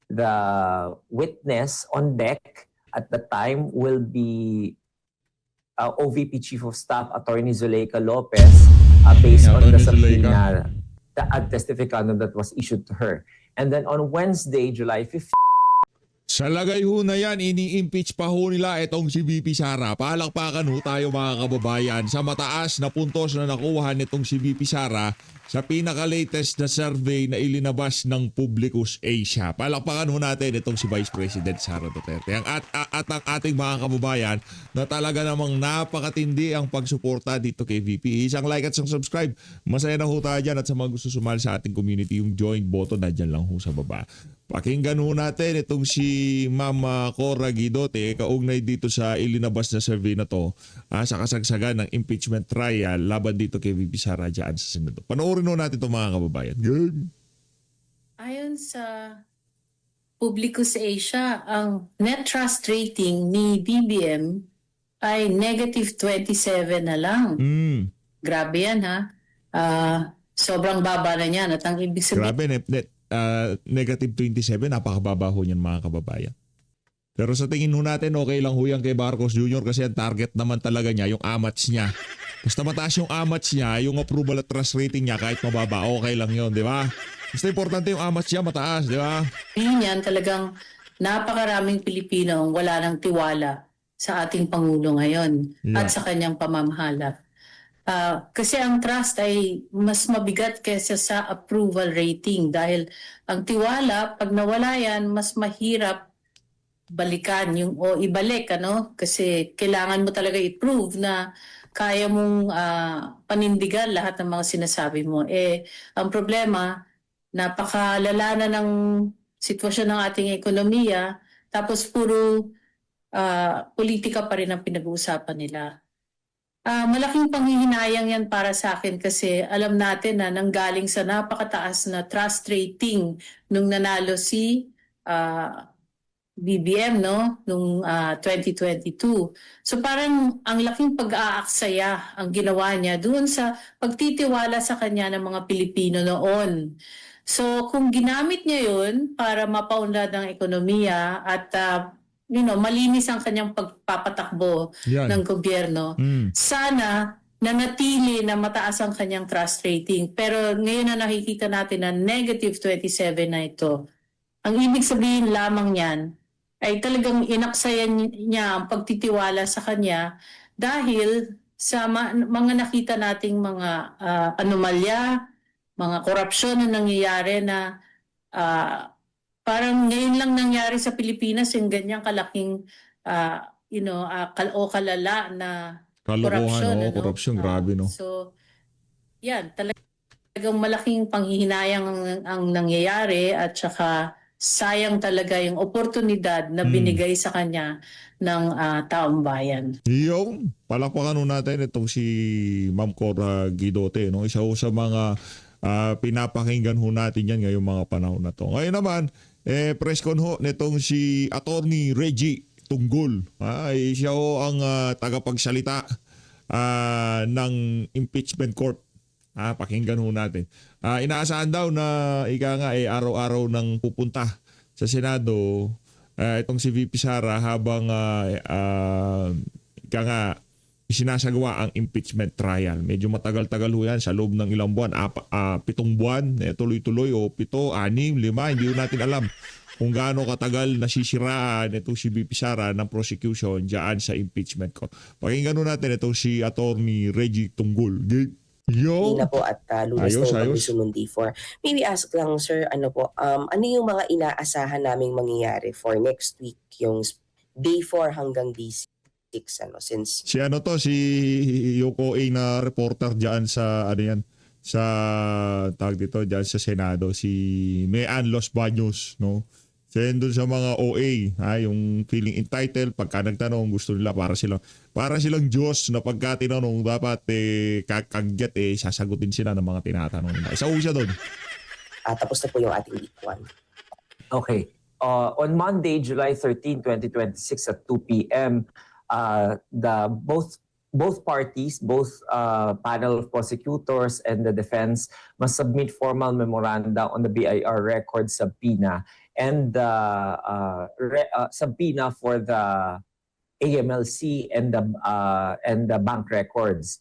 The witness on deck at the time will be OVP Chief of Staff Attorney Zuleika Lopez based on the subpoena ad testificandum that was issued to her. And then on Wednesday, July 15, sa lagay ho na yan, ini-impeach pa ho nila itong si VP Sara. Palakpakan ho tayo mga kababayan sa mataas na puntos na nakuha nitong si VP Sara sa pinaka-latest na survey na ilinabas ng Publicus Asia. Palakpakan ho natin itong si Vice President Sara Duterte. At ang ating mga kababayan na talaga namang napakatindi ang pagsuporta dito kay VP. Isang like at isang subscribe. Masaya na ho tayo dyan at sa mga gusto sumali sa ating community, yung join button na dyan lang ho sa baba. Pakinggan ho natin itong si Ma'am Cora Guidote kaugnay dito sa ilinabas na survey na to sa kasagsagan ng impeachment trial laban dito kay VP Sara dyan sa Senado. Panoorin ho natin itong mga kababayan. Good. Ayon sa Publicus Asia, ang net trust rating ni BBM ay negative 27 na lang. Grabe yan ha. Sobrang baba na niyan at ang ibig sabihin... Grabe, negative 27, napakababa ho niyan mga kababayan. Pero sa tingin ho natin, okay lang ho yan kay Marcos Jr. kasi ang target naman talaga niya, yung amats niya. Basta mataas yung amats niya, yung approval at trust rating niya kahit mababa, okay lang yun, di ba? Basta importante yung amats niya, mataas, di ba? Yan talagang napakaraming Pilipino ang wala ng tiwala sa ating Pangulo ngayon at sa kanyang pamamahala. Kasi ang trust ay mas mabigat kaysa sa approval rating dahil ang tiwala, pag nawala yan, mas mahirap balikan o ibalik, ano? Kasi kailangan mo talaga i-prove na kaya mong panindigan lahat ng mga sinasabi mo. Ang problema, napakalala na ng sitwasyon ng ating ekonomiya, tapos puro politika pa rin ang pinag-uusapan nila. Malaking panghihinayang yan para sa akin kasi alam natin na nanggaling sa napakataas na trust rating nung nanalo si BBM nung 2022. So parang ang laking pag-aaksaya ang ginawa niya doon sa pagtitiwala sa kanya ng mga Pilipino noon. So kung ginamit niya yun para mapaunlad ang ekonomiya at malinis ang kanyang pagpapatakbo ng gobyerno. Sana nanatili na mataas ang kanyang trust rating. Pero ngayon na nakikita natin na negative 27 na ito. Ang ibig sabihin lamang niyan ay talagang inaksayan niya ang pagtitiwala sa kanya dahil sa mga nakita nating mga anomalya, mga korupsyon na nangyayari na parang ngayon lang nangyari sa Pilipinas yung ganyang kalaking kalala na korupsyon. Korupsyon, grabe no. So, yan, talagang malaking panghihinayang ang nangyayari at saka sayang talaga yung oportunidad na binigay sa kanya ng taong bayan. Yung palakpakan natin itong si Ma'am Cora Guidote, no? Isa ho sa mga pinapakinggan ho natin yan ngayong mga panahon na to. Ngayon naman, press con ho nitong si Attorney Reggie Tunggol. Siya ho ang tagapagsalita ng impeachment court. Pakinggan ho natin. Inaasahan daw na araw-araw nang pupunta sa Senado itong si VP Sara habang isinasagawa ang impeachment trial. Medyo matagal-tagal ho yan sa loob ng ilang buwan. 7 buwan, tuloy-tuloy o 7, 6, 5. Hindi ho natin alam kung gaano katagal nasisiraan itong si VP Sara ng prosecution dyan sa impeachment court. Pakinggan ho natin itong si Attorney Reggie Tunggol. Na po at lunes ng pag-sumundi for. Maybe ask lang sir, ano yung mga inaasahan naming mangyayari for next week, yung day 4 hanggang day 6, since si Yoko A na reporter diyan sa sa tag dito diyan sa Senado, si Mean Los Baños, no? Send doon sa mga OA, yung feeling entitled pagka nagtanong gusto nila para silang Diyos na pagka tinanong dapat kakagyat sasagutin sila ng mga tinatanong nila. Isa siya doon. Tapos na po yung ating week 1. Okay. On Monday, July 13, 2026 at 2 p.m., both both parties, both panel of prosecutors and the defense must submit formal memoranda on the BIR record subpoena and subpoena for the AMLC and the bank records.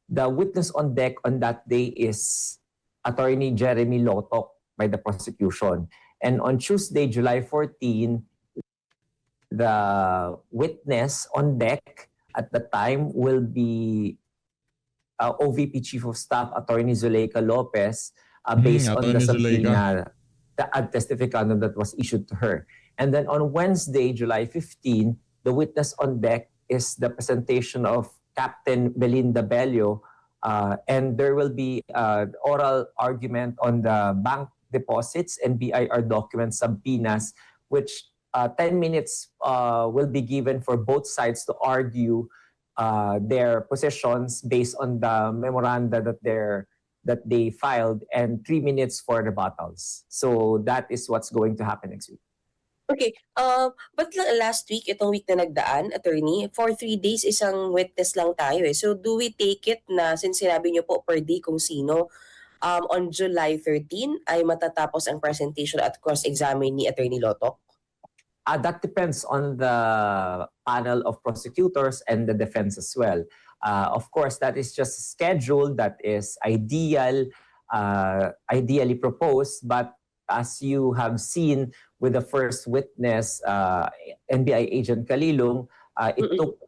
The witness on deck on that day is Attorney Jeremy Lotok by the prosecution. And on Tuesday, July 14, the witness on deck at the time will be OVP Chief of Staff Attorney Zuleika Lopez based on the Attorney Zuleika. subpoena, the ad testificando that was issued to her. And then on Wednesday, July 15, the witness on deck is the presentation of Captain Belinda Bello, and there will be oral argument on the bank deposits and BIR document subpoenas, which 10 minutes will be given for both sides to argue their positions based on the memoranda that they filed, and 3 minutes for rebuttals. So that is what's going to happen next week. Okay, but last week, itong week na nagdaan, attorney, for 3 days, isang witness lang tayo eh. So do we take it na, since sinabi niyo po per day kung sino, on July 13 ay matatapos ang presentation at cross-examine ni Attorney Lotok? That depends on the panel of prosecutors and the defense as well. Of course, that is just a schedule that is ideally proposed, but as you have seen with the first witness, NBI agent Kalilong, it took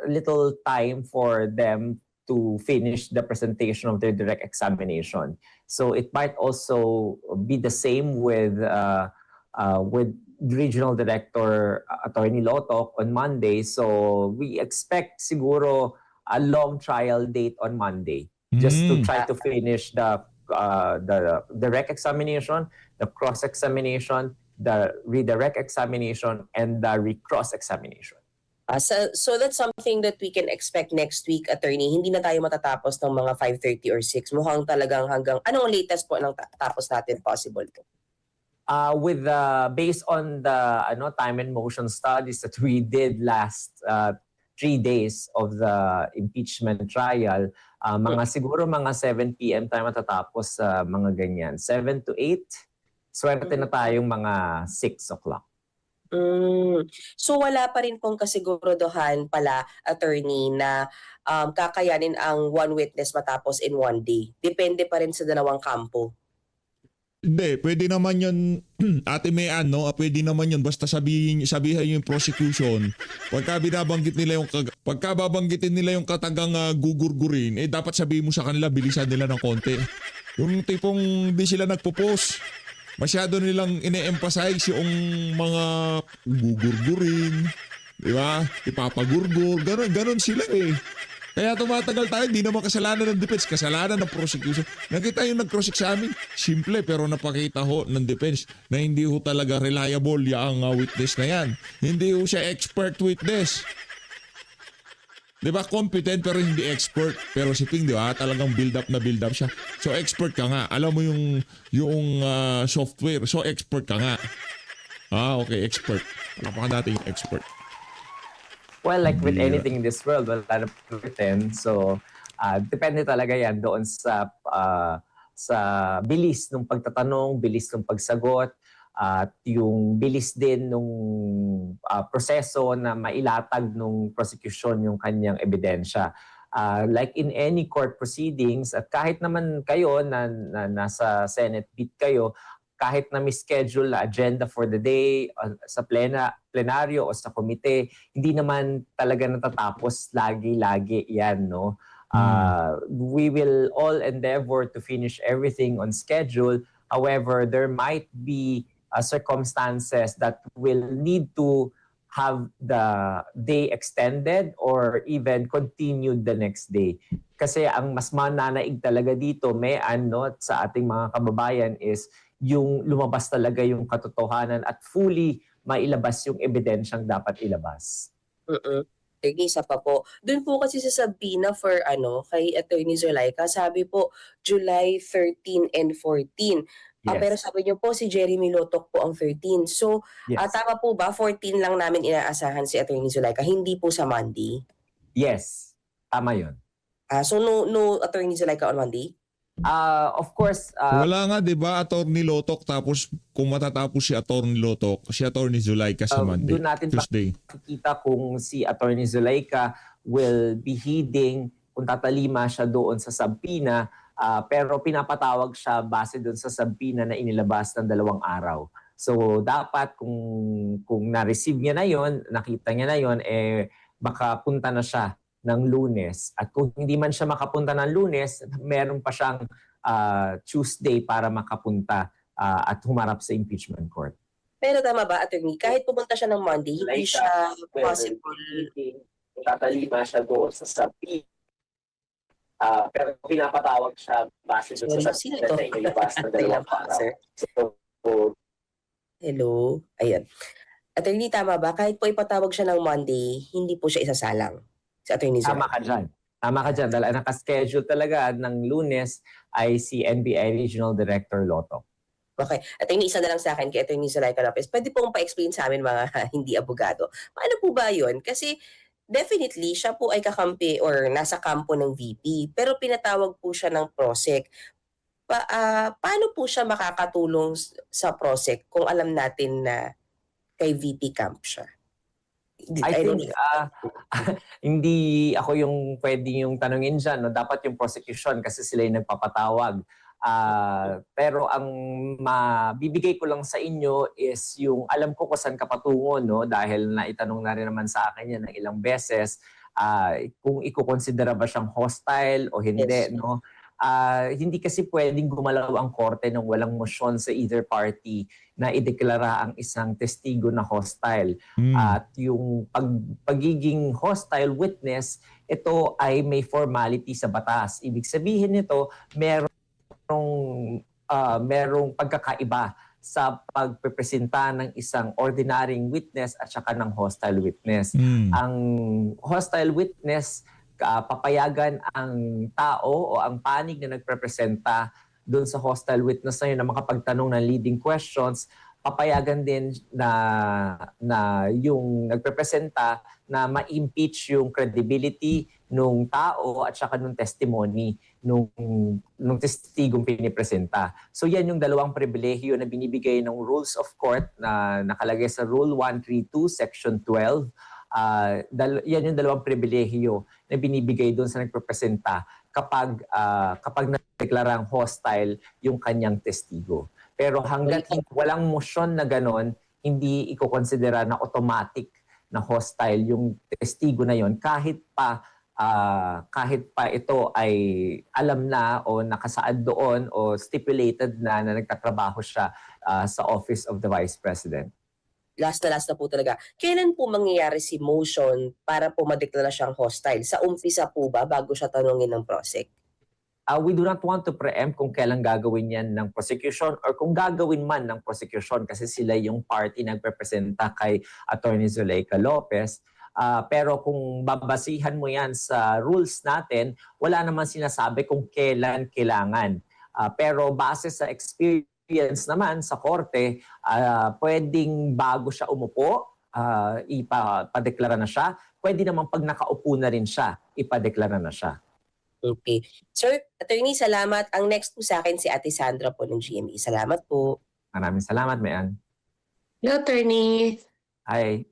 little time for them to finish the presentation of their direct examination. So it might also be the same with Regional Director Attorney Lotok on Monday. So we expect siguro a long trial date on Monday just to try to finish the direct examination, the cross-examination, the redirect examination, and the recross examination. So that's something that we can expect next week, attorney. Hindi na tayo matatapos ng mga 5:30 or 6. Mukhang talagang hanggang, anong latest po ng tapos natin possible po? Based on the time and motion studies that we did last 3 days of the impeachment trial, siguro mga 7 p.m. tayo matatapos sa mga ganyan. 7 to 8, swerte na tayong mga 6 o'clock. So wala pa rin pong kasiguraduhan pala, attorney, na kakayanin ang one witness matapos in 1 day. Depende pa rin sa dalawang kampo. Hindi, pwede naman yun, Ate Mayan, no? Pwede naman yun, basta sabihin yung prosecution, pagka babanggitin nila yung katagang gugurgurin, dapat sabihin mo sa kanila, bilisan nila ng konti. Yung tipong di sila nagpo-post, masyado nilang ine-emphasize yung mga gugurgurin, di ba? Ipapagurgur, ganon sila eh. Kaya tumatagal tayo, hindi naman kasalanan ng defense, kasalanan ng prosecution. Nakita yung nag-cross-examine, simple pero napakita ho ng defense na hindi ho talaga reliable yung witness na yan. Hindi ho siya expert witness. Di ba? Competent pero hindi expert. Pero si Ping, di ba? Talagang build up siya. So expert ka nga. Alam mo yung software. So expert ka nga. Okay, expert. Alam pa natin yung expert. Well, like with anything in this world, wala na written. So, depende talaga yan doon sa bilis ng pagtatanong, bilis ng pagsagot, at yung bilis din ng proseso na mailatag ng prosecution yung kanyang ebidensya. Like in any court proceedings, at kahit naman kayo na nasa Senate beat kayo, kahit na may schedule na agenda for the day sa plenaryo o sa komite, hindi naman talaga natatapos lagi-lagi yan, no? We will all endeavor to finish everything on schedule. However, there might be circumstances that will need to have the day extended or even continued the next day. Kasi ang mas mananaig talaga dito, sa ating mga kababayan is yung lumabas talaga yung katotohanan at fully mailabas yung ebidensyang dapat ilabas. Isa pa po. Doon po kasi sa subpoena for kay Attorney Zuleika, sabi po July 13 and 14. Yes. Pero sabi niyo po si Jeremy Lotok po ang 13. So, Yes. tama po ba 14 lang namin inaasahan si Attorney Zuleika, hindi po sa Monday? Yes, tama yun. So no Attorney Zulaika on Monday? Of course, Wala nga 'di ba Attorney Lotok, tapos kung matatapos si Attorney Lotok, si Attorney Zulaika sa Monday, doon natin Tuesday. makikita kung si Attorney Zulaika will be heeding kung tatalima siya doon sa subpoena, pero pinapatawag siya base doon sa subpoena na inilabas ng 2 araw. So dapat kung na-receive niya na yon, nakita niya na yon, baka punta na siya ng Lunes. At kung hindi man siya makapunta ng Lunes, meron pa siyang Tuesday para makapunta at humarap sa impeachment court. Pero tama ba, Attorney, kahit pumunta siya ng Monday, hindi siya possible. Tatalima siya doon sa subpoena. Pero pinapatawag siya base doon sa Sino subpoena to? na inilabas ng 2 araw. Sir. So, Hello? Ayan. Attorney, tama ba? Kahit po ipatawag siya ng Monday, hindi po siya isasalang. Si Attorney tama Zulaika. ka dyan. Tama ka dyan. Dahil ang nakaschedule talaga ng Lunes ay si NBI Regional Director Loto. Okay. Attorney, isa na lang sa akin kay Attorney Zulaika Lopez. Pwede pong pa-explain sa amin mga hindi abogado. Paano po ba yun? Kasi definitely, siya po ay kakampi or nasa kampo ng VP. Pero pinatawag po siya ng PROSEC. Paano po siya makakatulong sa PROSEC kung alam natin na kay VP camp siya? I think hindi ako yung pwede yung tanungin dyan. No? Dapat yung prosecution kasi sila yung nagpapatawag. Pero ang mabibigay ko lang sa inyo is yung alam ko kung saan ka patungo, no? Dahil naitanong na rin naman sa akin yan ng ilang beses kung ikukonsidera ba siyang hostile o hindi. Yes. No? Hindi kasi pwedeng gumalaw ang korte ng walang motion sa either party na ideklara ang isang testigo na hostile. At yung pagiging hostile witness, ito ay may formality sa batas. Ibig sabihin nito, merong pagkakaiba sa pagpepresenta ng isang ordinaryong witness at saka ng hostile witness. Ang hostile witness, papayagan ang tao o ang panig na nagprepresenta doon sa hostile witness na yun na makapagtanong ng leading questions, papayagan din na yung nagprepresenta na ma-impeach yung credibility nung tao at saka nung testimony nung testigong pinipresenta. So yan yung 2 pribilehiyo na binibigay ng Rules of Court na nakalagay sa Rule 132, Section 12. Yan yung 2 pribilehiyo na binibigay doon sa nagprepresenta kapag nadeklarang hostile yung kanyang testigo. Pero hanggat walang motion na ganon, hindi iko-considera na automatic na hostile yung testigo na yon kahit pa ito ay alam na o nakasaad doon o stipulated na nagtatrabaho siya sa Office of the Vice President. Last na po talaga. Kailan po mangyayari si motion para po madeklara siyang hostile? Sa umpisa po ba bago siya tanungin ng PROSEC? We do not want to preempt kung kailan gagawin yan ng prosecution or kung gagawin man ng prosecution kasi sila yung party nagpepresenta kay Attorney Zulaika Lopez. Pero kung babasihan mo yan sa rules natin, wala naman sinasabi kung kailan kailangan. Pero base sa experience naman sa korte, pwedeng bago siya umupo, ipadeklara na siya. Pwede naman pag nakaupo na rin siya, ipadeklara na siya. Okay. Sir, Attorney, salamat. Ang next po sa akin si Ate Sandra po ng GMA. Salamat po. Maraming salamat, Mayan. Hello, Attorney. Hi.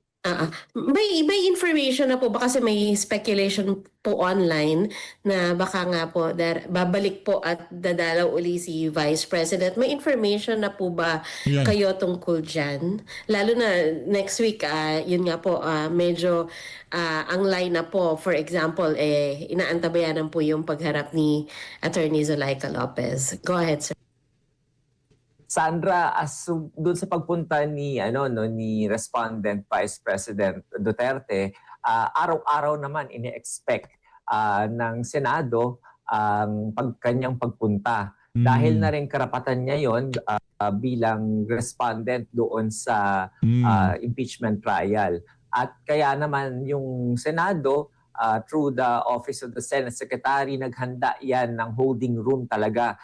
May information na po ba kasi may speculation po online na baka nga po babalik po at dadalaw uli si Vice President. May information na po ba kayo tungkol dyan? Lalo na next week, yun nga po, medyo ang line na po, for example, inaantabayanan po yung pagharap ni Attorney Zulaika Lopez. Go ahead, sir. Sandra, doon sa pagpunta ni respondent Vice President Duterte, araw-araw naman ini-expect ng Senado ang kanyang pagpunta. Dahil na rin karapatan niya yon bilang respondent doon sa impeachment trial. At kaya naman yung Senado, through the Office of the Senate Secretary, naghanda yan ng holding room talaga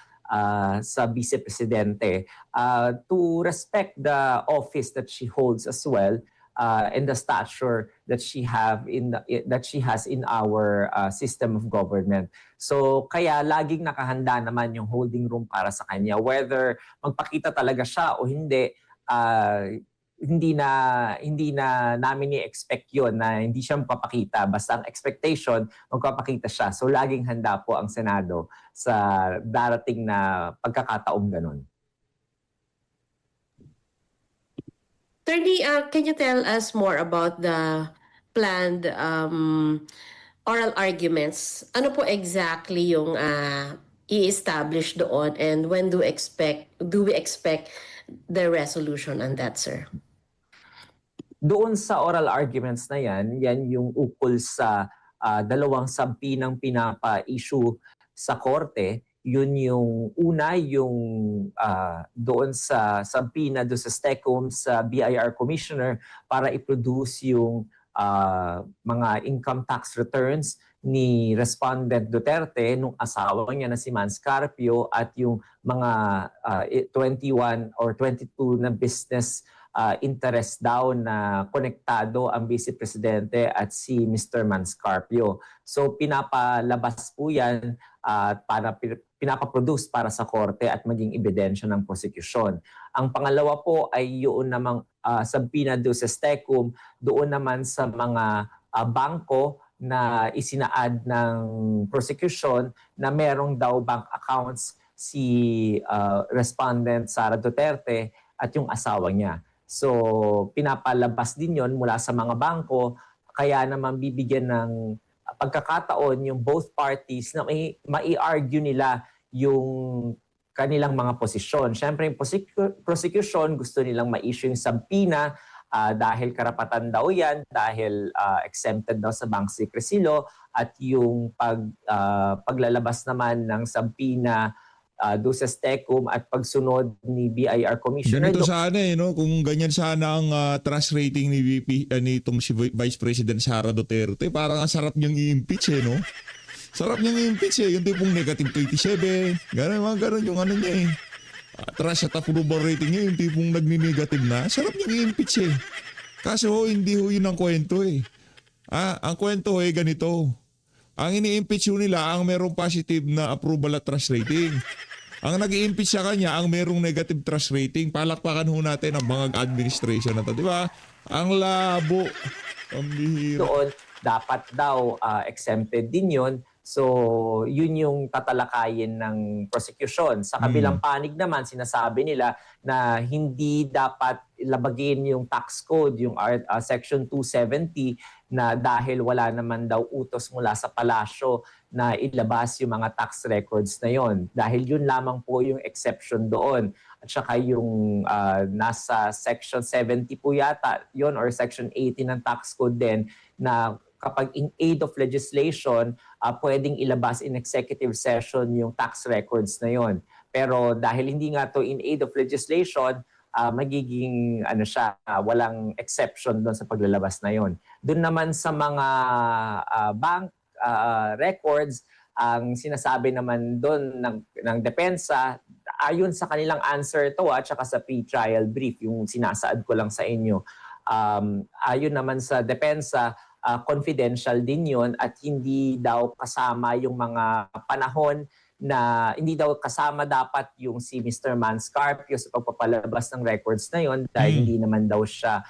sa Vice Presidente to respect the office that she holds as well. and the stature that she has in our system of government. So kaya laging nakahanda naman yung holding room para sa kanya, whether magpakita talaga siya o hindi. Hindi na namin i-expect yun na hindi siya magpapakita. Basta ang expectation, magpapakita siya. So laging handa po ang Senado sa darating na pagkakataong ganun. Attorney, can you tell us more about the planned oral arguments? Ano po exactly yung i-establish doon, and when do we expect the resolution on that, sir? Doon sa oral arguments na yan yung ukol sa dalawang sampi ng pinapa-issue sa korte. Yun yung una, yung doon sa sampi na doon sa STECOM sa BIR Commissioner para i-produce yung mga income tax returns ni Respondent Duterte nung asawa niya na si Mans Carpio at yung mga 21 or 22 na business interest daw na konektado ang Vice Presidente at si Mr. Mans Carpio. So pinapalabas po yan para pinapaproduce para sa korte at maging ebidensya ng prosecution. Ang pangalawa po ay yun namang sampina do sa STECOM, doon naman sa mga bangko na isinaad ng prosecution na merong daw bank accounts si Respondent Sara Duterte at yung asawa niya. So pinapalabas din yon mula sa mga bangko, kaya naman bibigyan ng pagkakataon yung both parties na mai-argue nila yung kanilang mga posisyon. Siyempre yung prosecution gusto nilang ma-issue yung sampina dahil karapatan daw yan, dahil exempted daw sa bank secrecy law, at yung paglalabas naman ng sampina do sa STECOM at pagsunod ni BIR Commissioner. Ganito sana no? Kung ganyan sana ang trust rating ni VP, nitong si Vice President Sara Duterte, parang ang sarap niyang i-impeach no? Sarap niyang i-impeach yung tipong negative 27, gano'n yung ano niya trust at approval rating niya, yung tipong nagni-negative na, sarap niyang i-impeach Kaso hindi yun ang kwento ang kwento ganito. Ang ini-impeach nila ang merong positive na approval at trust rating. Ang nag-i-impeach sa kanya ang merong negative trust rating. Palakpakan natin ang mga administration na to, di ba? Ang labo. Ang bihira. Doon, dapat daw exempted din yun. So, yun yung tatalakayin ng prosecution. Sa kabilang panig naman, sinasabi nila na hindi dapat labagin yung tax code, yung Section 270, na dahil wala naman daw utos mula sa palasyo na ilabas yung mga tax records na yon. Dahil yun lamang po yung exception doon. At saka yung nasa Section 70 po yata yun, or Section 80 ng tax code din, na kapag in aid of legislation, pwedeng ilabas in executive session yung tax records na yon. Pero dahil hindi nga to in aid of legislation, magiging walang exception doon sa paglalabas na yon. Doon naman sa mga bank records, ang sinasabi naman doon ng depensa, ayon sa kanilang answer to at saka sa pre-trial brief, yung sinasaad ko lang sa inyo, ayon naman sa depensa, confidential din yun at hindi daw kasama yung mga panahon na hindi daw kasama dapat yung si Mr. Mans Carpio sa pagpapalabas ng records na yon dahil hindi naman daw siya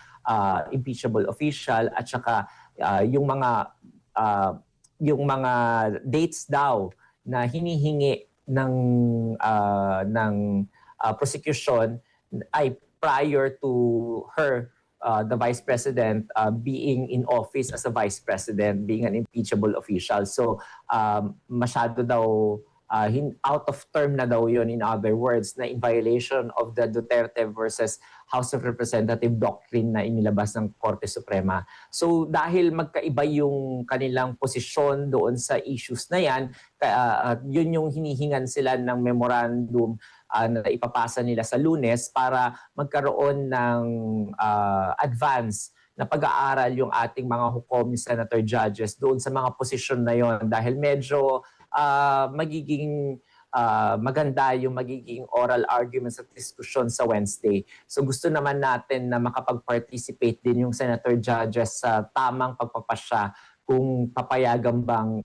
impeachable official, at saka yung mga dates daw na hinihingi ng prosecution ay prior to her the Vice President being in office as a Vice President, being an impeachable official. So masyado daw out of term na daw yun, in other words, na in violation of the Duterte versus House of Representative doctrine na inilabas ng Korte Suprema. So dahil magkaiba yung kanilang posisyon doon sa issues na yan, yun yung hinihingan sila ng memorandum na ipapasa nila sa Lunes para magkaroon ng advance na pag-aaral yung ating mga hukom, senator, judges doon sa mga posisyon na yon, dahil medyo magiging maganda yung magiging oral arguments at diskusyon sa Wednesday. So gusto naman natin na makapag-participate din yung senator judges sa tamang pagpapasya kung papayagan bang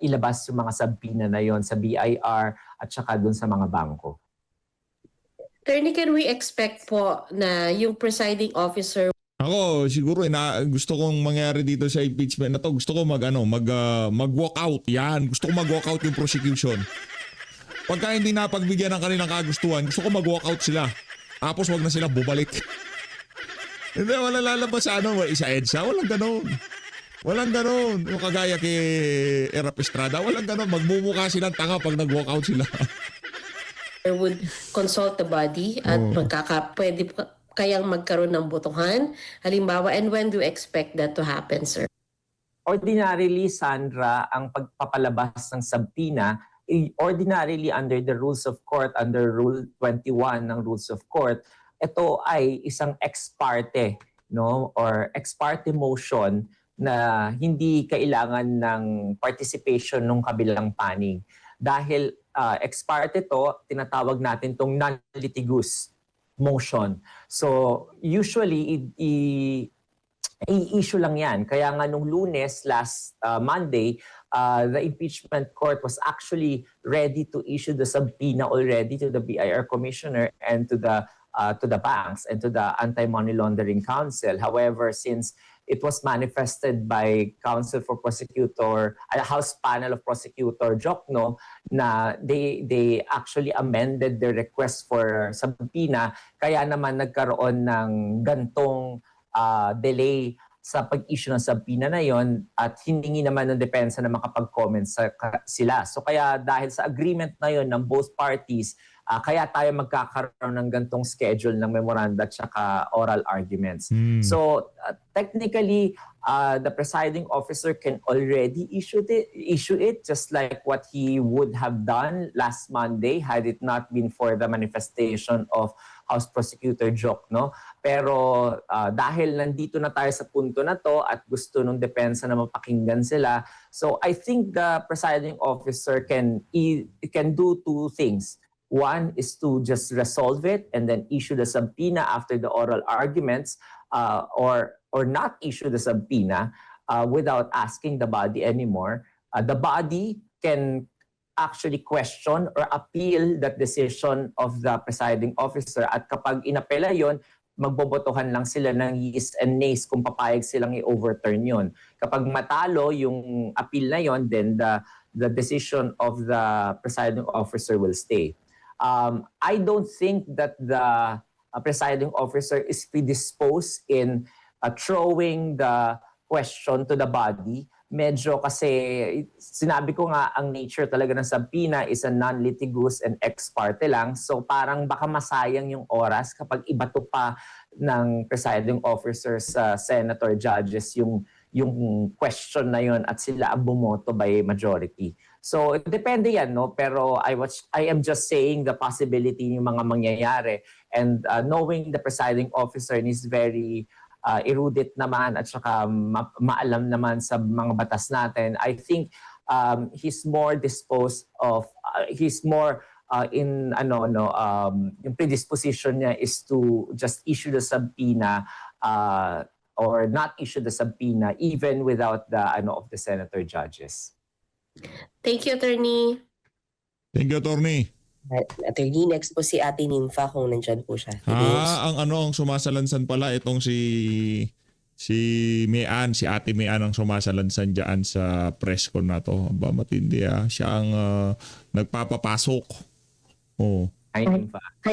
ilabas yung mga subpoena na yon sa BIR at saka dun sa mga bangko. Attorney, can we expect po na yung presiding officer Ako, siguro gusto kong mangyari dito sa impeachment na to. Gusto ko mag-walk out. Yan, gusto ko mag-walk out yung prosecution. Pagka hindi napagbigyan ng kanilang kagustuhan, gusto ko mag-walk out sila. Tapos wag na sila bumalik. Hindi, wala lalabas sa sa EDSA. Walang ganon. Walang ganon. Yung kagaya kay Erap Estrada, walang ganon. Magmumukha silang tanga pag nag-walk out sila. would consult the body at pwede kayang magkaroon ng botohan? Halimbawa, and when do you expect that to happen, sir? Ordinarily, Sandra, ang pagpapalabas ng subpoena, ordinarily under the rules of court, under Rule 21 ng Rules of Court, ito ay isang ex parte, no, or ex parte motion na hindi kailangan ng participation ng kabilang panig. Dahil ex parte to, tinatawag natin tong non-litigious motion. So usually i-issue lang yan. Kaya nga nung Lunes, last Monday, the impeachment court was actually ready to issue the subpoena already to the BIR commissioner and to the banks and to the Anti-Money Laundering Council. However, since it was manifested by Counsel for Prosecutor, a House Panel of Prosecutor Jokno, na they actually amended their request for subpoena, kaya naman nagkaroon ng gantong delay sa pag-issue ng subpoena na yon at hiningi naman ng depensa na makapag-comment sila. So kaya dahil sa agreement na yon ng both parties, kaya tayo magkakaroon ng gantong schedule ng memoranda at saka oral arguments. So technically, the presiding officer can already issue it just like what he would have done last Monday had it not been for the manifestation of House Prosecutor Jokno. Pero dahil nandito na tayo sa punto na to at gusto ng depensa na mapakinggan sila, so I think the presiding officer can do two things. One is to just resolve it and then issue the subpoena after the oral arguments, or not issue the subpoena without asking the body anymore. The body can actually question or appeal that decision of the presiding officer, at kapag inapela yon, magbobotohan lang sila ng yes and nays kung papayag silang i-overturn yon. Kapag matalo yung appeal na yon, then the decision of the presiding officer will stay. I don't think that the presiding officer is predisposed in throwing the question to the body. Medyo kasi sinabi ko nga, ang nature talaga ng subpoena is a non-litigious and ex parte lang. So parang baka masayang yung oras kapag ibato pa ng presiding officer sa senator judges yung question na yon at sila ang bumoto by majority. So depende yan, no? Pero I am just saying the possibility yung mga mangyayari, and knowing the presiding officer is very erudite naman at saka maalam naman sa mga batas natin. I think he's more disposed of yung predisposition niya is to just issue the subpoena or not issue the subpoena even without the of the senator judges. Thank you, Attorney. Thank you, Attorney. Attorney, next po si Ate Nympha kung nandyan po siya. Ang sumasalansan pala itong si Mian, si Ate Mian ang sumasalansan diyan sa press con na to. Aba, matindi siya ang nagpapapasok. Oh. Hi,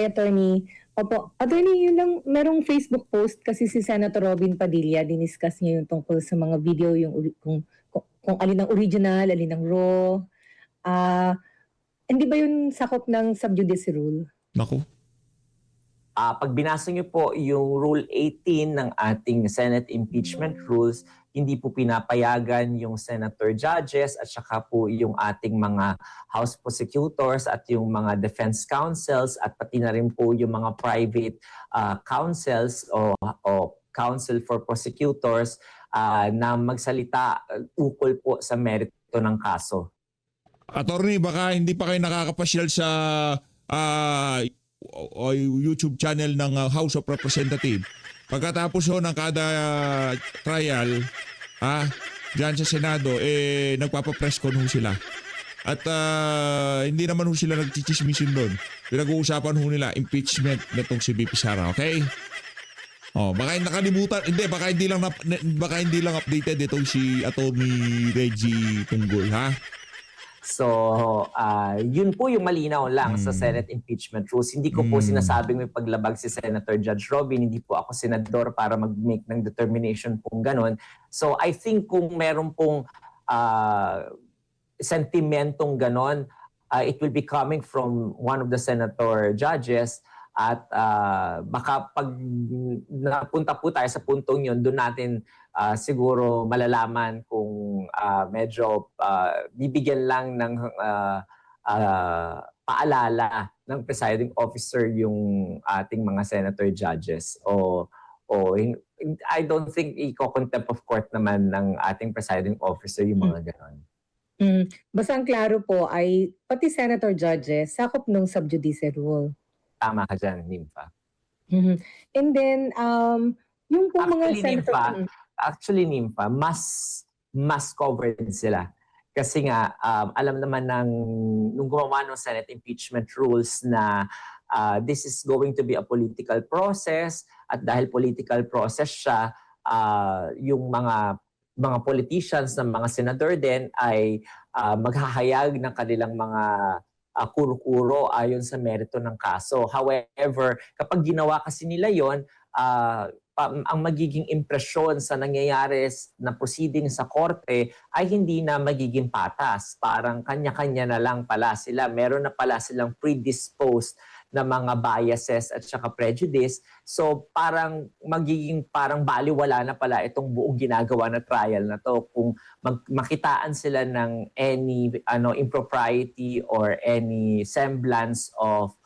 Attorney. Opo, Attorney, yun lang, merong Facebook post kasi si Senator Robin Padilla, diniscuss niya yung tungkol sa mga video, yung kung alin ang original, alin ang raw. Hindi ba yun sakop ng sub judice rule? Naku. Pag binasa niyo po yung Rule 18 ng ating Senate Impeachment Rules, hindi po pinapayagan yung senator judges at saka po yung ating mga House prosecutors at yung mga defense counsels at pati na rin po yung mga private counsels o counsel for prosecutors na magsalita ukol po sa merito ng kaso. Attorney, baka hindi pa kayo nakakapasyal sa YouTube channel ng House of Representatives. Pagkatapos ho ng kada trial, dyan sa Senado, nagpapapress con ho sila. At hindi naman ho sila nagchichismisin doon. Pinag-uusapan ho nila impeachment nitong si VP Sara, okay? Oh, baka nakalimutan, hindi, baka hindi lang updated itong si Attorney Reggie Tunggol, ha? So, yun po yung malinaw lang sa Senate impeachment rules. Hindi ko po sinasabing may paglabag si Senator Judge Robin. Hindi po ako senador para mag-make ng determination pong ganon. So, I think kung meron pong sentimentong ganon, it will be coming from one of the senator judges. At baka pag napunta po tayo sa puntong yun, doon natin siguro malalaman kung medyo bibigyan lang ng paalala ng presiding officer yung ating mga senator judges. I don't think i-contempt of court naman ng ating presiding officer yung mga ganon. Basta ang klaro po ay pati senator judges sakop ng sub judice rule. Tama ka dyan, Nympha. And then, yung po mga senator... Actually, Nympha, mas covered sila. Kasi nga, alam naman nung gumawa ng Senate impeachment rules na this is going to be a political process at dahil political process siya, yung mga politicians ng mga senador din ay maghahayag ng kanilang mga kuro-kuro ayon sa merito ng kaso. However, kapag ginawa kasi nila yon, ang magiging impresyon sa nangyayari na proceeding sa korte ay hindi na magiging patas. Parang kanya-kanya na lang pala sila. Meron na pala silang predisposed na mga biases at saka prejudice. So parang magiging parang baliwala na pala itong buong ginagawa na trial na to kung makitaan sila ng any impropriety or any semblance of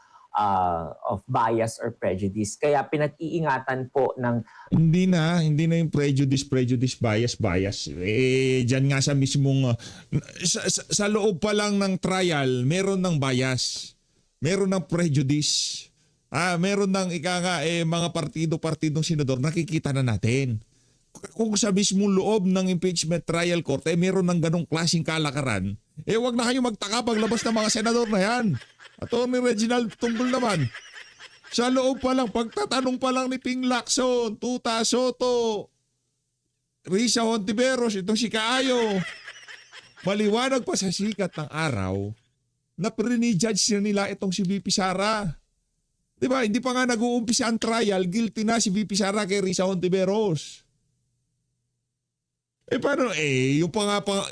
bias or prejudice. Kaya pinag-iingatan po ng hindi na yung prejudice, bias. Diyan nga sa mismong sa loob pa lang ng trial, meron ng bias. Meron ng prejudice. Meron ng mga partidong senador, nakikita na natin. Kung sa mismong loob ng impeachment trial court, meron ng ganong klaseng kalakaran, wag na kayo magtaka paglabas ng mga senador na yan. Attorney Reginald Tunggol naman. Sa loob pa lang, pagtatanong pa lang ni Ping Lacson, Tuta Soto, Risa Hontiveros, itong si Kaayo, maliwanag pa sa sikat ng araw na pre-judge na nila itong si VP Sara. Diba? Hindi pa nga nag-uumpisa ang trial, guilty na si VP Sara kay Risa Hontiveros. Paano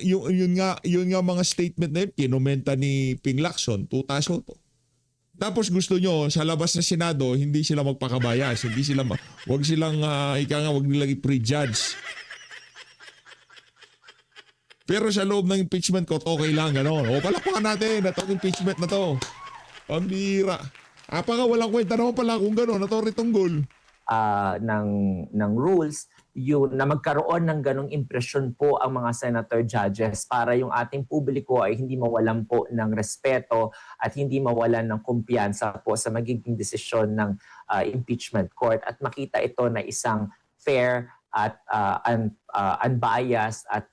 yun nga mga statement na yun, kinomenta ni Ping Lacson, Tuta Soto. Tapos gusto nyo sa labas ng Senado, hindi sila magpakabayas, wag nilang i-prejudge. Pero sa loob ng impeachment court, okay lang, gano'n. Palakpakan natin, itong impeachment na to. Pambira. Walang kwenta naman pala kung gano'n, Atty. Tunggol. ng rules, yun, na magkaroon ng ganong impresyon po ang mga senator judges para yung ating publiko ay hindi mawalan po ng respeto at hindi mawalan ng kumpiyansa po sa magiging desisyon ng impeachment court at makita ito na isang fair at unbiased at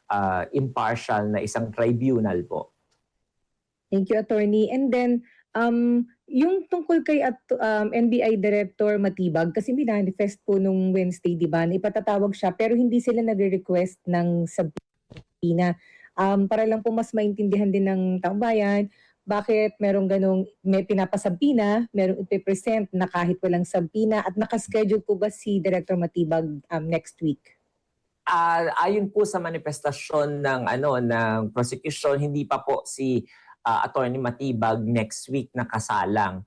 impartial na isang tribunal po. Thank you, Attorney. And then, yung tungkol kay NBI Director Matibag, kasi minanifest po nung Wednesday, di ba, na ipatatawag siya, pero hindi sila nagre-request ng subpoena. Para lang po mas maintindihan din ng taong bayan, bakit merong ganong, may pinapasabina, merong ipipresent na kahit walang subpoena, at nakaschedule po ba si Director Matibag next week? Ayon po sa manifestasyon ng prosecution, hindi pa po si Attorney Matibag next week nakasalang.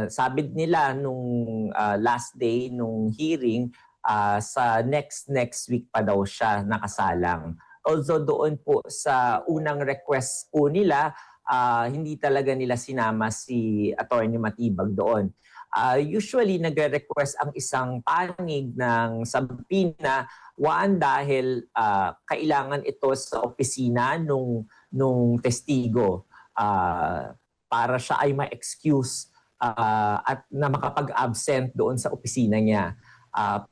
Sabi nila nung last day nung hearing, sa next week pa daw siya nakasalang. Although doon po sa unang request po nila, hindi talaga nila sinama si Attorney Matibag doon. Usually nagre-request ang isang panig ng subpoena, dahil kailangan ito sa opisina nung nung testigo para siya ay ma-excuse at na makapag-absent doon sa opisina niya.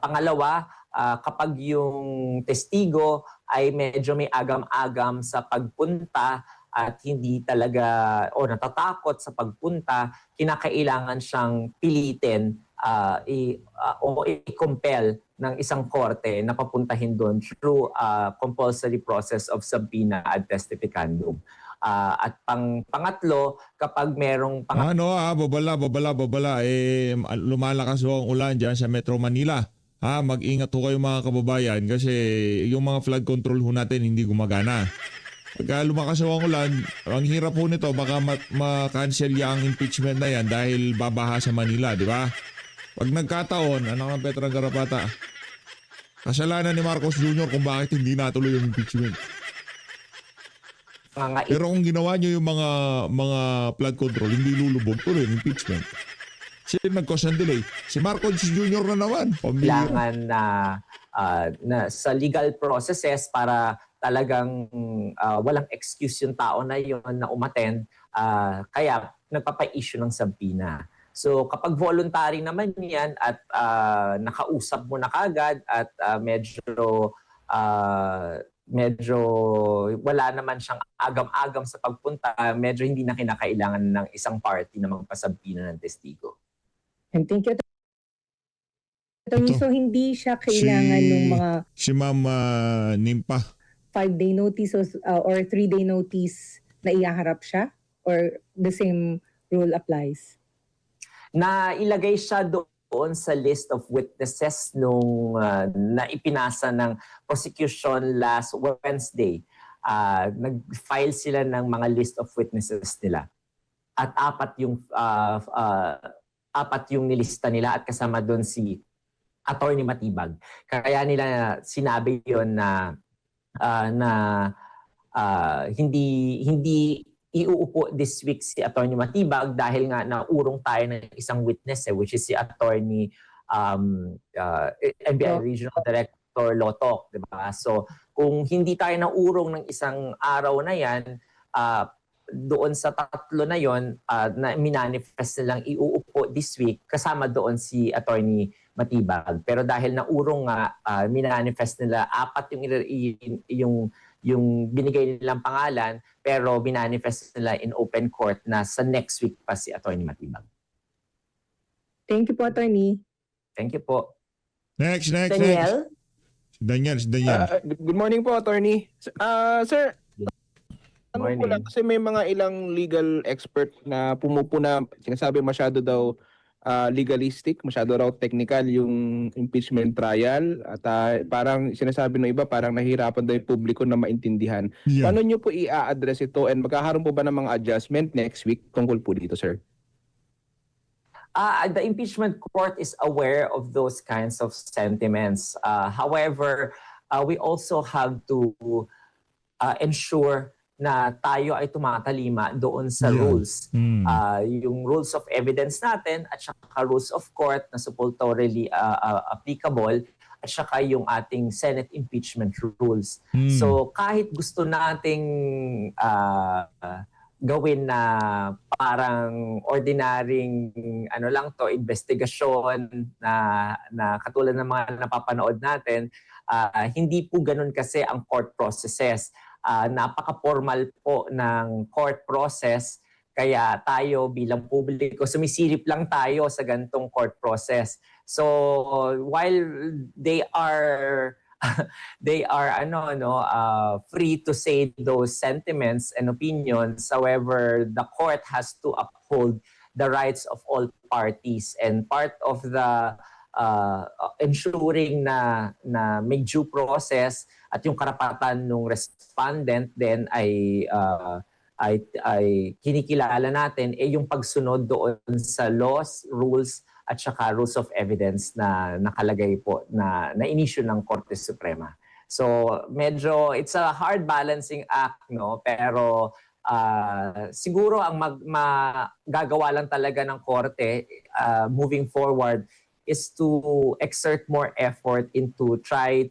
Pangalawa, kapag yung testigo ay medyo may agam-agam sa pagpunta at hindi talaga o natatakot sa pagpunta, kinakailangan siyang pilitin o i-compel ng isang korte na papuntahin doon through compulsory process of subpoena ad testificandum. At pangatlo, kapag merong babala. Lumalakas ho ang ulan dyan sa Metro Manila. Mag-ingat ho kayo mga kababayan kasi yung mga flood control ho natin hindi gumagana. Pagka lumakas ho ang ulan, ang hirap ho nito, baka ma-cancel yung impeachment na yan dahil babaha sa Manila, di ba? Pag nagkataon, anak ng Petrang Garapata, kasalanan ni Marcos Jr. kung bakit hindi natuloy yung impeachment. Pero kung ginawa nyo yung mga flood control, hindi lulubog tuloy yung impeachment. Sino nag-cause ng delay? Si Marcos Jr. na naman. Kailangan na sa legal processes para talagang walang excuse yung tao na yun na umattend, kaya nagpapa-issue ng subpoena. So kapag voluntary naman yan at nakausap mo na kagad at medyo wala naman siyang agam-agam sa pagpunta, medyo hindi na kinakailangan ng isang party na magpasubpoena ng testigo. And thank you, Attorney. So hindi siya kailangan ng mga Si Ma'am Nimpa. 5-day notice or 3-day notice na ihaharap siya? Or the same rule applies? Na ilagay siya doon sa list of witnesses nung na ipinasa ng prosecution last Wednesday. Nag-file sila ng mga list of witnesses nila. At apat yung nilista nila at kasama doon si Attorney Matibag. Kaya nila sinabi yon na hindi iuupo this week si Attorney Matibag dahil nga naurong tayo ng isang witness which is si Attorney NBI Regional Director Lotok, di ba? So kung hindi tayo naurong ng isang araw na yan, doon sa tatlo na yon na minanifest nilang iuupo this week, kasama doon si Attorney Matibag. Pero dahil naurong nga, minanifest nila apat yung binigay nilang pangalan, pero minanifest nila in open court na sa next week pa si Attorney Matibag. Thank you po, Attorney. Thank you po. Next. Daniel? Si Daniel. Good morning po, Attorney. Sir, ano po Morning. lang, kasi may mga ilang legal expert na pumupuna, sinasabi masyado daw legalistic, masyado raw technical yung impeachment trial at parang sinasabi ng iba parang nahihirapan daw yung publiko na maintindihan. Yeah. Paano nyo po i-address ito and magkakaroon po ba ng mga adjustment next week tungkol po dito, sir? The impeachment court is aware of those kinds of sentiments. However, we also have to ensure na tayo ay tumatalima doon sa rules. Yung rules of evidence natin at saka rules of court na supposedly applicable at saka yung ating Senate impeachment rules. So kahit gusto nating gawin na parang ordinaryong investigasyon na katulad ng mga napapanood natin, hindi po ganun kasi ang court processes. Napaka-formal po ng court process, kaya tayo bilang publiko sumisilip lang tayo sa gantong court process. So while they are free to say those sentiments and opinions, however, the court has to uphold the rights of all parties, and part of the ensuring na may due process at yung karapatan ng respondent din ay kinikilala natin yung pagsunod doon sa laws, rules at saka rules of evidence na nakalagay po na inisyu ng Korte Suprema. So medyo it's a hard balancing act, no, pero siguro ang magagawa lang talaga ng korte moving forward is to exert more effort into try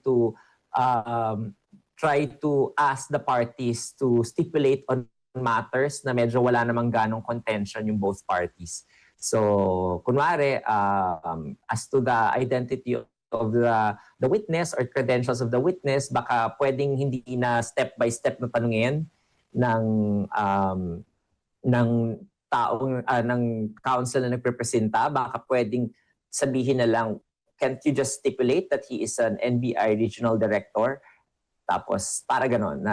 try to ask the parties to stipulate on matters na medyo wala namang ganong contention yung both parties. So, kunwari, as to the identity of the witness or credentials of the witness, baka pwedeng hindi na step-by-step na tanungin ng taong ng counsel na nagrepresenta, baka pwedeng sabihin na lang, can't you just stipulate that he is an NBI regional director? Tapos para ganon,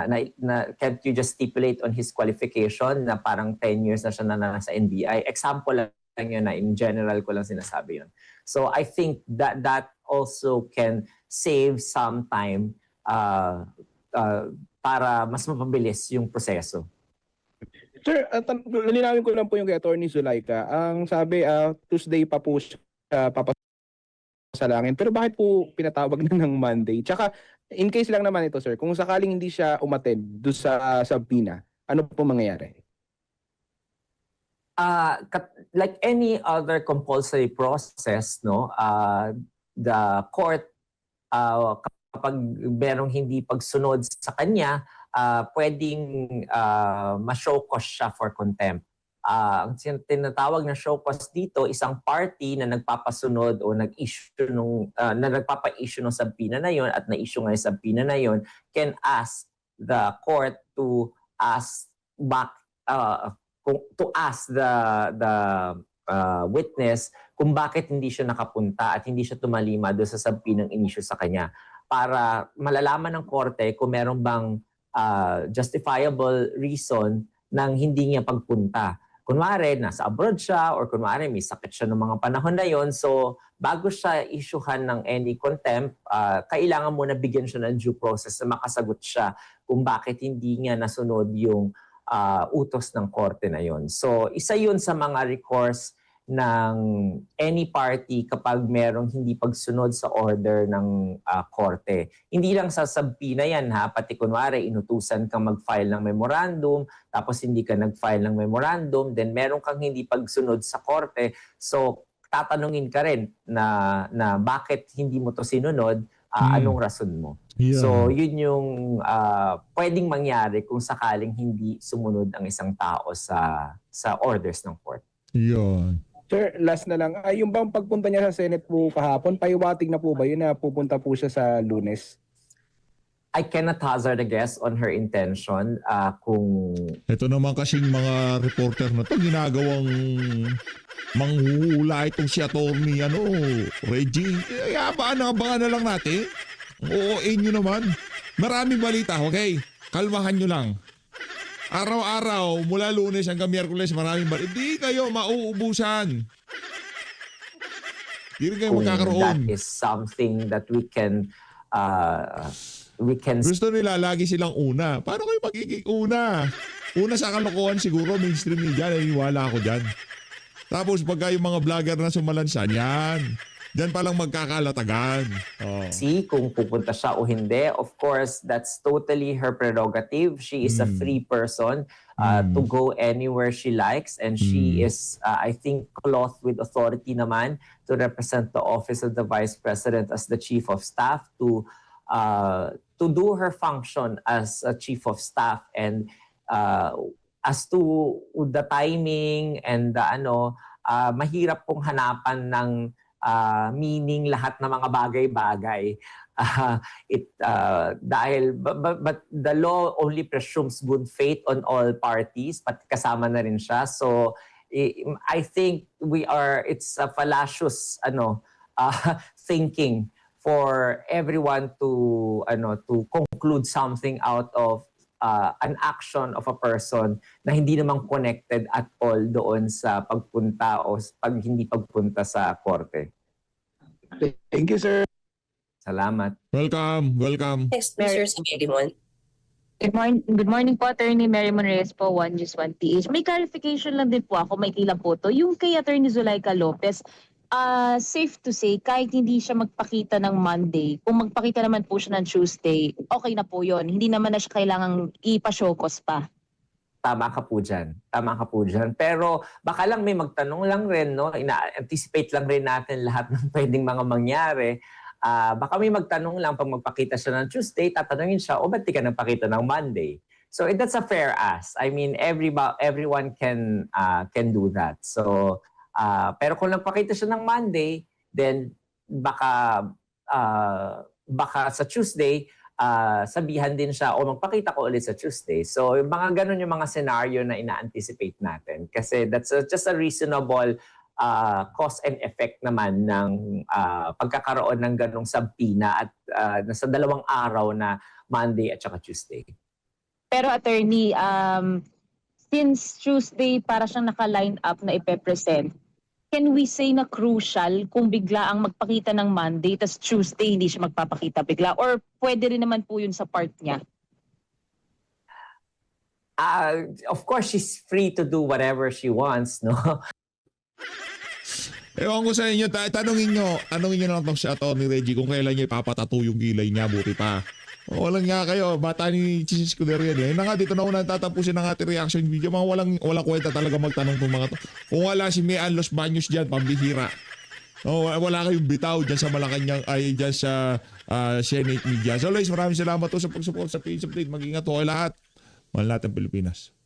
can't you just stipulate on his qualification na parang 10 years na siya na nasa NBI? Example lang yun na in general ko lang sinasabi yun. So I think that also can save some time para mas mapabilis yung proseso. Sir, lilinawin ko lang po yung kay Attorney Zulaika. Ang sabi, Tuesday pa po siya papasalangin. Pero bakit po pinatawag na ng Monday? Tsaka, in case lang naman ito, sir, kung sakaling hindi siya umattend doon sa subpoena, ano po mangyayari? Like any other compulsory process, no, the court, kapag merong hindi pagsunod sa kanya, pwedeng ma-show cause siya for contempt. Ang tinatawag na show cause dito, isang party na nagpapasunod o nag-issue na nagpapa-issue ng subpoena na yon at na-issue nga yung subpoena na yon can ask the court to ask back to ask the witness kung bakit hindi siya nakapunta at hindi siya tumalima doon sa subpoenang in-issue sa kanya para malalaman ng korte kung meron bang justifiable reason ng hindi niya pagpunta. Kunwari, nasa abroad siya or kunwari may sakit siya ng mga panahon na yon. So, bago siya issuehan ng any contempt, kailangan muna bigyan siya ng due process na makasagot siya kung bakit hindi niya nasunod yung utos ng korte na yon. So, isa yun sa mga recourse ng any party kapag merong hindi pagsunod sa order ng korte. Hindi lang sa subpoena yan ha, pati kunwari inutusan kang mag-file ng memorandum, tapos hindi ka nag-file ng memorandum, then meron kang hindi pagsunod sa korte, so tatanungin ka rin na bakit hindi mo to sinunod, anong rason mo. Yeah. So yun yung pwedeng mangyari kung sakaling hindi sumunod ang isang tao sa orders ng court. Yun. Sir, last na lang. Yung bang pagpunta niya sa Senate po kahapon, paiwating na po ba yun na pupunta po siya sa Lunes? I cannot hazard a guess on her intention kung... Ito naman kasing mga reporter na to ginagawang manghuhula itong si Attorney Reggie. Abangan na lang natin. Oo, nyo naman. Maraming balita, okay? Kalmahan nyo lang. Araw-araw, mula Lunes hanggang Miyerkules, maraming balita. Hindi kayo mauubusan. Hindi rin kayo magkakaroon. That is something that we can Gusto nila lagi silang una. Paano kayo magiging una? Una sa kalokohan siguro, mainstream media, naniniwala ako dyan. Tapos pagka yung mga vlogger na sumalansan, yan. Diyan palang magkakalatagan. See kung pupunta siya o hindi. Of course, that's totally her prerogative. She is a free person to go anywhere she likes. And she is, I think, clothed with authority naman to represent the office of the Vice President as the Chief of Staff to do her function as a Chief of Staff. And as to the timing and mahirap pong hanapan ng meaning lahat ng mga bagay-bagay. Dahil but the law only presumes good faith on all parties, pati kasama na rin siya. So I think it's a fallacious thinking for everyone to conclude something out of an action of a person na hindi naman connected at all doon sa pagpunta o hindi pagpunta sa korte. Thank you, sir. Salamat. Welcome. Next, Mr. Sabirimon. Good morning po, Attorney Mary Reyes po, 1News1PH. May clarification lang din po ako, may ilang po to. Yung kay Attorney Zulaika Lopez, safe to say, kahit hindi siya magpakita ng Monday, kung magpakita naman po siya ng Tuesday, okay na po yon. Hindi naman na siya kailangang ipa-showcause pa. Tama ka po dyan. Pero baka lang may magtanong lang rin, no? Ina-anticipate lang rin natin lahat ng pwedeng mga mangyari. Baka may magtanong lang pag magpakita siya ng Tuesday, tatanungin siya, o ba't di ka nagpakita ng Monday? So that's a fair ask. I mean, everyone can do that. So pero kung nagpakita siya ng Monday, then baka sa Tuesday sabihan din siya o magpakita ko ulit sa Tuesday. So yung mga ganun yung mga scenario na ina-anticipate natin kasi that's just a reasonable cause and effect naman ng pagkakaroon ng ganong sabpina at nasa 2 araw na Monday at saka Tuesday. Pero attorney, since Tuesday para siyang naka-line up na ipe-present, can we say na crucial kung bigla ang magpakita ng Monday tas Tuesday hindi siya magpapakita bigla? Or pwede rin naman po yun sa part niya? Of course, she's free to do whatever she wants, no? Ewan ko sa inyo, tanungin nyo na lang itong si Atty. Reggie kung kailan niya ipapatato yung kilay niya, buti pa. Walang nga kayo, bata ni Chis Escudero yan eh. Na nga, dito na una tatapusin ng ating reaction video. Mga walang kwenta talaga magtanong itong mga to. Kung wala si Mian Los Baños dyan, pambihira. Wala kayong bitaw dyan sa Malacanang, ay dyan sa Senate Media. So Lois, maraming salamat to sa pag-support sa Page Update. Mag-ingat po kayo lahat. Mahal natin Pilipinas.